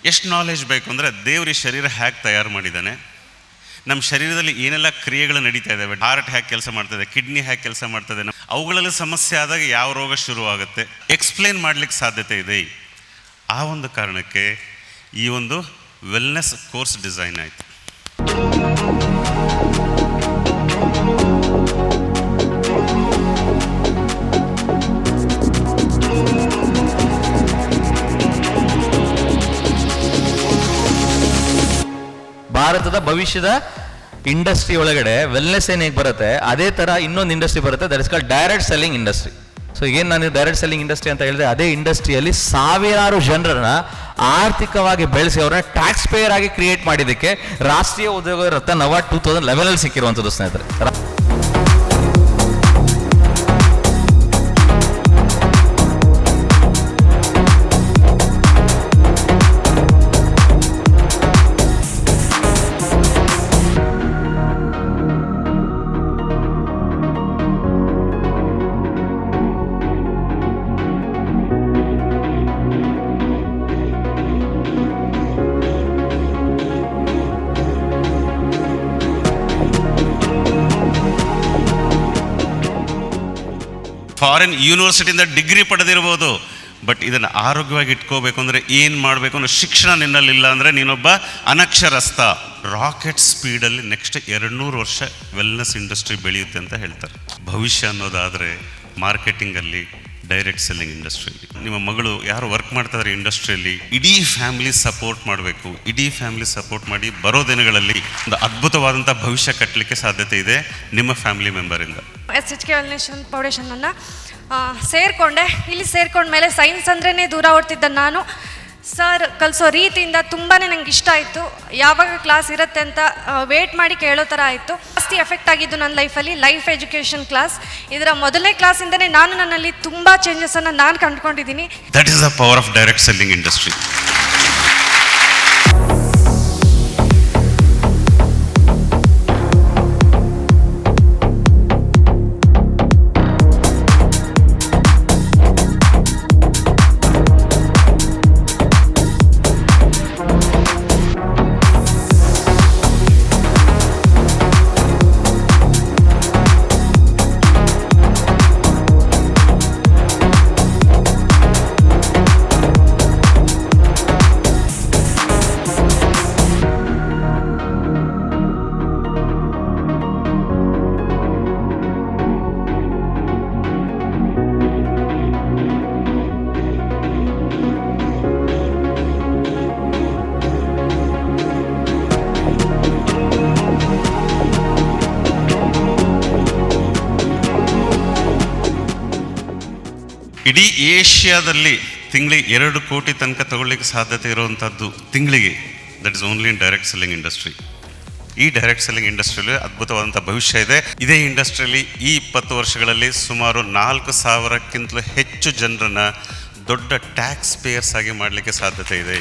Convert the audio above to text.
ಎಷ್ಟು ನಾಲೆಜ್ ಬೇಕು ಅಂದರೆ ದೇವ್ರ ಶರೀರ ಹ್ಯಾಕ್ ತಯಾರು ಮಾಡಿದ್ದಾನೆ, ನಮ್ಮ ಶರೀರದಲ್ಲಿ ಏನೆಲ್ಲ ಕ್ರಿಯೆಗಳು ನಡೀತಾ ಇದ್ದಾವೆ, ಹಾರ್ಟ್ ಹ್ಯಾಕ್ ಕೆಲಸ ಮಾಡ್ತದೆ, ಕಿಡ್ನಿ ಹ್ಯಾಕ್ ಕೆಲಸ ಮಾಡ್ತದೆ, ಅವುಗಳಲ್ಲಿ ಸಮಸ್ಯೆ ಆದಾಗ ಯಾವ ರೋಗ ಶುರುವಾಗುತ್ತೆ ಎಕ್ಸ್ಪ್ಲೇನ್ ಮಾಡಲಿಕ್ಕೆ ಸಾಧ್ಯತೆ ಇದೆ. ಆ ಒಂದು ಕಾರಣಕ್ಕೆ ಈ ಒಂದು ವೆಲ್ನೆಸ್ ಕೋರ್ಸ್ ಡಿಸೈನ್ ಆಯಿತು. ಭಾರತದ ಭವಿಷ್ಯದ ಇಂಡಸ್ಟ್ರಿ ಒಳಗಡೆ ವೆಲ್ನೆಸ್ ಏನು ಹೇಗೆ ಬರುತ್ತೆ, ಅದೇ ಥರ ಇನ್ನೊಂದು ಇಂಡಸ್ಟ್ರಿ ಬರುತ್ತೆ, that is called direct selling industry. So ಏನು ನಾನು ಡೈರೆಕ್ಟ್ ಸೆಲ್ಲಿಂಗ್ ಇಂಡಸ್ಟ್ರಿ ಅಂತ ಹೇಳಿದ್ರೆ, ಅದೇ ಇಂಡಸ್ಟ್ರಿಯಲ್ಲಿ ಸಾವಿರಾರು ಜನರನ್ನ ಆರ್ಥಿಕವಾಗಿ ಬೆಳೆಸಿ ಅವ್ರನ್ನ ಟ್ಯಾಕ್ಸ್ ಪೇಯರ್ ಆಗಿ ಕ್ರಿಯೇಟ್ ಮಾಡಿದ್ದಕ್ಕೆ ರಾಷ್ಟ್ರೀಯ ಉದ್ಯೋಗ ರತ್ನ ಅವಾರ್ಡ್ 2011 ಸಿಕ್ಕಿರುವಂಥದ್ದು ಸ್ನೇಹಿತರೆ. ಫಾರಿನ್ ಯೂನಿವರ್ಸಿಟಿಯಿಂದ ಡಿಗ್ರಿ ಪಡೆದಿರ್ಬೋದು, ಬಟ್ ಇದನ್ನು ಆರೋಗ್ಯವಾಗಿ ಇಟ್ಕೋಬೇಕು ಅಂದರೆ ಏನು ಮಾಡಬೇಕು ಅನ್ನೋ ಶಿಕ್ಷಣ ನಿನ್ನಲ್ಲಿಲ್ಲ ಅಂದರೆ ನೀನೊಬ್ಬ ಅನಕ್ಷರಸ್ಥ. ರಾಕೆಟ್ ಸ್ಪೀಡಲ್ಲಿ ನೆಕ್ಸ್ಟ್ 200 ವರ್ಷ ವೆಲ್ನೆಸ್ ಇಂಡಸ್ಟ್ರಿ ಬೆಳೆಯುತ್ತೆ ಅಂತ ಹೇಳ್ತಾರೆ. ಭವಿಷ್ಯ ಅನ್ನೋದಾದರೆ ಮಾರ್ಕೆಟಿಂಗಲ್ಲಿ, ಡೈರೆಕ್ಟ್ ಸೆಲ್ಲಿಂಗ್ ಇಂಡಸ್ಟ್ರಿಯಲ್ಲಿ. ನಿಮ್ಮ ಮಗಳು ಯಾರು ವರ್ಕ್ ಮಾಡ್ತಾಯಿದ್ದಾರೆ ಇಂಡಸ್ಟ್ರಿಯಲ್ಲಿ, ಇಡೀ ಫ್ಯಾಮಿಲಿ ಸಪೋರ್ಟ್ ಮಾಡಬೇಕು. ಇಡೀ ಫ್ಯಾಮಿಲಿ ಸಪೋರ್ಟ್ ಮಾಡಿ ಬರೋ ದಿನಗಳಲ್ಲಿ ಒಂದು ಅದ್ಭುತವಾದಂಥ ಭವಿಷ್ಯ ಕಟ್ಟಲಿಕ್ಕೆ ಸಾಧ್ಯತೆ ಇದೆ ನಿಮ್ಮ ಫ್ಯಾಮಿಲಿ ಮೆಂಬರಿಂದ. SHK ವೆಲ್ನೆಸ್ ಫೌಂಡೇಶನನ್ನು ಸೇರಿಕೊಂಡೆ. ಇಲ್ಲಿ ಸೇರ್ಕೊಂಡ್ಮೇಲೆ ಸೈನ್ಸ್ ಅಂದ್ರೇ ದೂರ ಓಡ್ತಿದ್ದ ನಾನು ಸರ್ ಕಲಿಸೋ ರೀತಿಯಿಂದ ತುಂಬಾ ನಂಗೆ ಇಷ್ಟ ಆಯಿತು. ಯಾವಾಗ ಕ್ಲಾಸ್ ಇರುತ್ತೆ ಅಂತ ವೇಟ್ ಮಾಡಿ ಕೇಳೋ ಥರ ಆಯಿತು. ಜಾಸ್ತಿ ಎಫೆಕ್ಟ್ ಆಗಿದ್ದು ನನ್ನ ಲೈಫಲ್ಲಿ ಲೈಫ್ ಎಜುಕೇಷನ್ ಕ್ಲಾಸ್. ಇದರ ಮೊದಲನೇ ಕ್ಲಾಸಿಂದನೇ ನಾನು ನನ್ನಲ್ಲಿ ತುಂಬ ಚೇಂಜಸನ್ನು ನಾನು ಕಂಡುಕೊಂಡಿದ್ದೀನಿ. That is the power of direct selling industry. ಇಡೀ ಏಷ್ಯಾದಲ್ಲಿ ತಿಂಗಳಿಗೆ 2 ಕೋಟಿ ತನಕ ತಗೊಳ್ಳಿಕ್ಕೆ ಸಾಧ್ಯತೆ ಇರುವಂಥದ್ದು ತಿಂಗಳಿಗೆ. That is only in direct selling industry. ಈ ಡೈರೆಕ್ಟ್ ಸೆಲ್ಲಿಂಗ್ ಇಂಡಸ್ಟ್ರಿಯಲ್ಲಿ ಅದ್ಭುತವಾದಂಥ ಭವಿಷ್ಯ ಇದೆ. ಇದೇ ಇಂಡಸ್ಟ್ರಿಯಲ್ಲಿ ಈ 20 ವರ್ಷಗಳಲ್ಲಿ ಸುಮಾರು 4,000ಕ್ಕಿಂತಲೂ ಹೆಚ್ಚು ಜನರನ್ನು ದೊಡ್ಡ ಟ್ಯಾಕ್ಸ್ ಪೇಯರ್ಸ್ ಆಗಿ ಮಾಡಲಿಕ್ಕೆ ಸಾಧ್ಯತೆ ಇದೆ.